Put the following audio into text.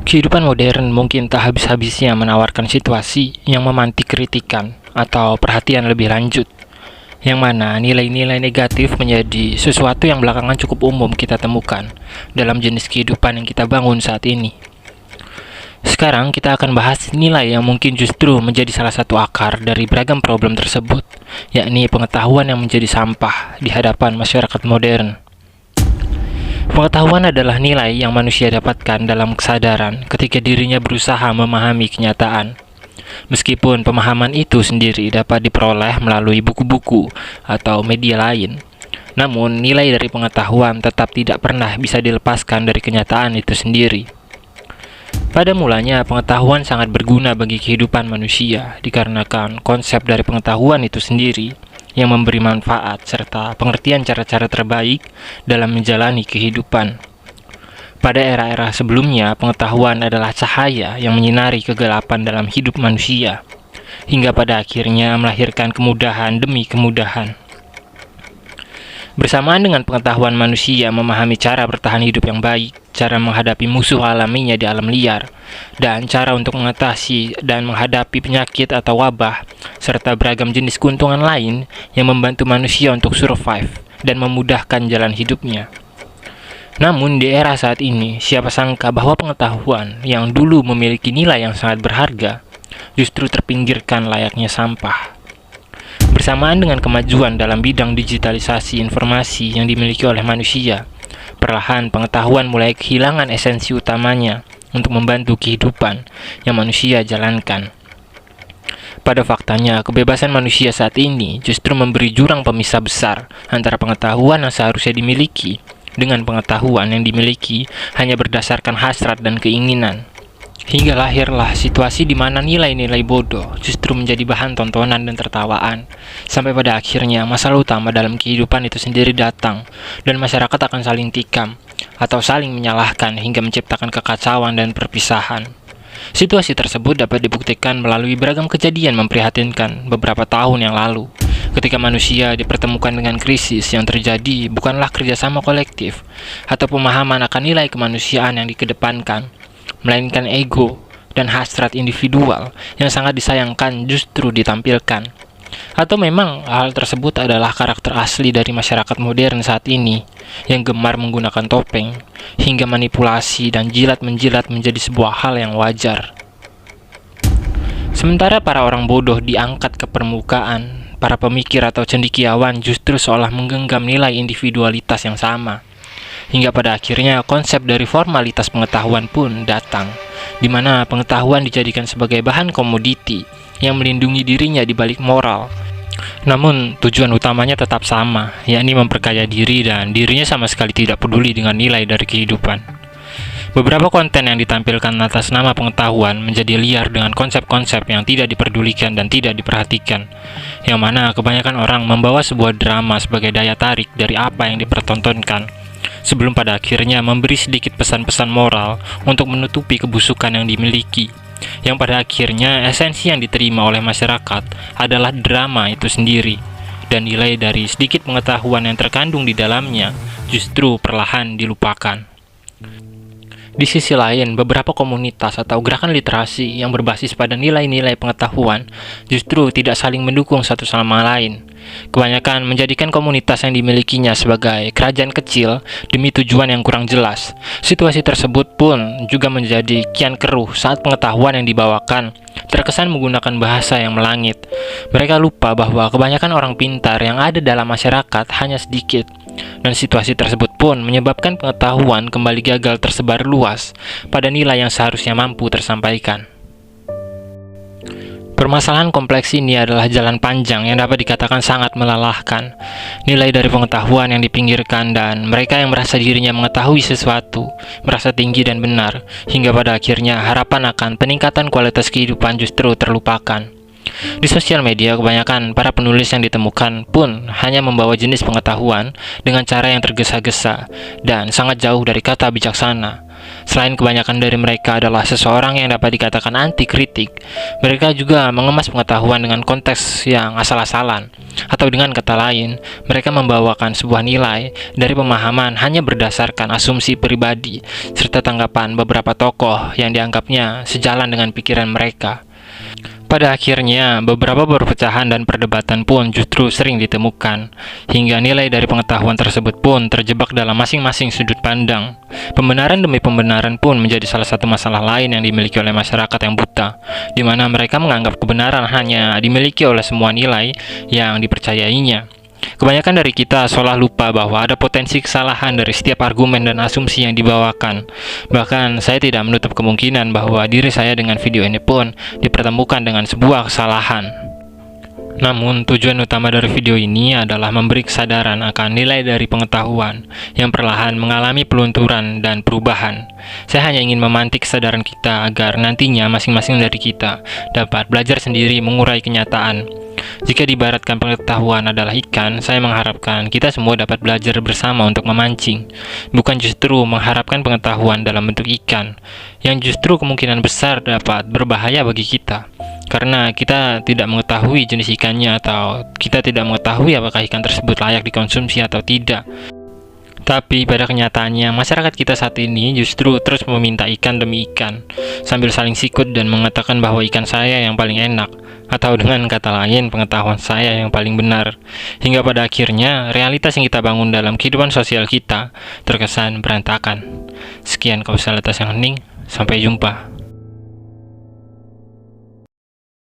Kehidupan modern mungkin tak habis-habisnya menawarkan situasi yang memantik kritikan atau perhatian lebih lanjut, yang mana nilai-nilai negatif menjadi sesuatu yang belakangan cukup umum kita temukan dalam jenis kehidupan yang kita bangun saat ini. Sekarang kita akan bahas nilai yang mungkin justru menjadi salah satu akar dari beragam problem tersebut, yakni pengetahuan yang menjadi sampah di hadapan masyarakat modern. Pengetahuan adalah nilai yang manusia dapatkan dalam kesadaran ketika dirinya berusaha memahami kenyataan. Meskipun pemahaman itu sendiri dapat diperoleh melalui buku-buku atau media lain, namun nilai dari pengetahuan tetap tidak pernah bisa dilepaskan dari kenyataan itu sendiri. Pada mulanya, pengetahuan sangat berguna bagi kehidupan manusia dikarenakan konsep dari pengetahuan itu sendiri yang memberi manfaat serta pengertian cara-cara terbaik dalam menjalani kehidupan. Pada era-era sebelumnya, pengetahuan adalah cahaya yang menyinari kegelapan dalam hidup manusia, hingga pada akhirnya melahirkan kemudahan demi kemudahan. Bersamaan dengan pengetahuan manusia memahami cara bertahan hidup yang baik, cara menghadapi musuh alaminya di alam liar, dan cara untuk mengatasi dan menghadapi penyakit atau wabah, serta beragam jenis keuntungan lain yang membantu manusia untuk survive dan memudahkan jalan hidupnya. Namun di era saat ini, siapa sangka bahwa pengetahuan yang dulu memiliki nilai yang sangat berharga, justru terpinggirkan layaknya sampah. Bersamaan dengan kemajuan dalam bidang digitalisasi informasi yang dimiliki oleh manusia, perlahan pengetahuan mulai kehilangan esensi utamanya untuk membantu kehidupan yang manusia jalankan. Pada faktanya, kebebasan manusia saat ini justru memberi jurang pemisah besar antara pengetahuan yang seharusnya dimiliki dengan pengetahuan yang dimiliki hanya berdasarkan hasrat dan keinginan. Hingga lahirlah situasi di mana nilai-nilai bodoh justru menjadi bahan tontonan dan tertawaan, sampai pada akhirnya masalah utama dalam kehidupan itu sendiri datang, dan masyarakat akan saling tikam atau saling menyalahkan hingga menciptakan kekacauan dan perpisahan. Situasi tersebut dapat dibuktikan melalui beragam kejadian memprihatinkan beberapa tahun yang lalu, ketika manusia dipertemukan dengan krisis yang terjadi bukanlah kerjasama kolektif atau pemahaman akan nilai kemanusiaan yang dikedepankan, melainkan ego dan hasrat individual yang sangat disayangkan justru ditampilkan. Atau memang hal tersebut adalah karakter asli dari masyarakat modern saat ini yang gemar menggunakan topeng hingga manipulasi dan jilat-menjilat menjadi sebuah hal yang wajar. Sementara para orang bodoh diangkat ke permukaan, para pemikir atau cendekiawan justru seolah menggenggam nilai individualitas yang sama. Hingga pada akhirnya konsep dari formalitas pengetahuan pun datang, di mana pengetahuan dijadikan sebagai bahan komoditi yang melindungi dirinya di balik moral. Namun tujuan utamanya tetap sama, yakni memperkaya diri dan dirinya sama sekali tidak peduli dengan nilai dari kehidupan. Beberapa konten yang ditampilkan atas nama pengetahuan menjadi liar dengan konsep-konsep yang tidak diperdulikan dan tidak diperhatikan, yang mana kebanyakan orang membawa sebuah drama sebagai daya tarik dari apa yang dipertontonkan, sebelum pada akhirnya memberi sedikit pesan-pesan moral untuk menutupi kebusukan yang dimiliki, yang pada akhirnya esensi yang diterima oleh masyarakat adalah drama itu sendiri, dan nilai dari sedikit pengetahuan yang terkandung di dalamnya justru perlahan dilupakan. Di sisi lain, beberapa komunitas atau gerakan literasi yang berbasis pada nilai-nilai pengetahuan justru tidak saling mendukung satu sama lain. Kebanyakan menjadikan komunitas yang dimilikinya sebagai kerajaan kecil demi tujuan yang kurang jelas. Situasi tersebut pun juga menjadi kian keruh saat pengetahuan yang dibawakan terkesan menggunakan bahasa yang melangit. Mereka lupa bahwa kebanyakan orang pintar yang ada dalam masyarakat hanya sedikit, dan situasi tersebut pun menyebabkan pengetahuan kembali gagal tersebar luas pada nilai yang seharusnya mampu tersampaikan. Permasalahan kompleks ini adalah jalan panjang yang dapat dikatakan sangat melelahkan. Nilai dari pengetahuan yang dipinggirkan dan mereka yang merasa dirinya mengetahui sesuatu, merasa tinggi dan benar, hingga pada akhirnya harapan akan peningkatan kualitas kehidupan justru terlupakan. Di sosial media, kebanyakan para penulis yang ditemukan pun hanya membawa jenis pengetahuan dengan cara yang tergesa-gesa dan sangat jauh dari kata bijaksana. Selain kebanyakan dari mereka adalah seseorang yang dapat dikatakan anti kritik, mereka juga mengemas pengetahuan dengan konteks yang asal-asalan. Atau dengan kata lain, mereka membawakan sebuah nilai dari pemahaman hanya berdasarkan asumsi pribadi serta tanggapan beberapa tokoh yang dianggapnya sejalan dengan pikiran mereka. Pada akhirnya, beberapa perpecahan dan perdebatan pun justru sering ditemukan, hingga nilai dari pengetahuan tersebut pun terjebak dalam masing-masing sudut pandang. Pembenaran demi pembenaran pun menjadi salah satu masalah lain yang dimiliki oleh masyarakat yang buta, di mana mereka menganggap kebenaran hanya dimiliki oleh semua nilai yang dipercayainya. Kebanyakan dari kita seolah lupa bahwa ada potensi kesalahan dari setiap argumen dan asumsi yang dibawakan. Bahkan saya tidak menutup kemungkinan bahwa diri saya dengan video ini pun dipertemukan dengan sebuah kesalahan. Namun, tujuan utama dari video ini adalah memberi kesadaran akan nilai dari pengetahuan yang perlahan mengalami pelunturan dan perubahan. Saya hanya ingin memantik kesadaran kita agar nantinya masing-masing dari kita dapat belajar sendiri mengurai kenyataan. Jika diibaratkan pengetahuan adalah ikan, saya mengharapkan kita semua dapat belajar bersama untuk memancing, bukan justru mengharapkan pengetahuan dalam bentuk ikan, yang justru kemungkinan besar dapat berbahaya bagi kita. Karena kita tidak mengetahui jenis ikannya atau kita tidak mengetahui apakah ikan tersebut layak dikonsumsi atau tidak. Tapi pada kenyataannya, masyarakat kita saat ini justru terus meminta ikan demi ikan, sambil saling sikut dan mengatakan bahwa ikan saya yang paling enak, atau dengan kata lain, pengetahuan saya yang paling benar. Hingga pada akhirnya, realitas yang kita bangun dalam kehidupan sosial kita terkesan berantakan. Sekian kausalitas yang hening, sampai jumpa.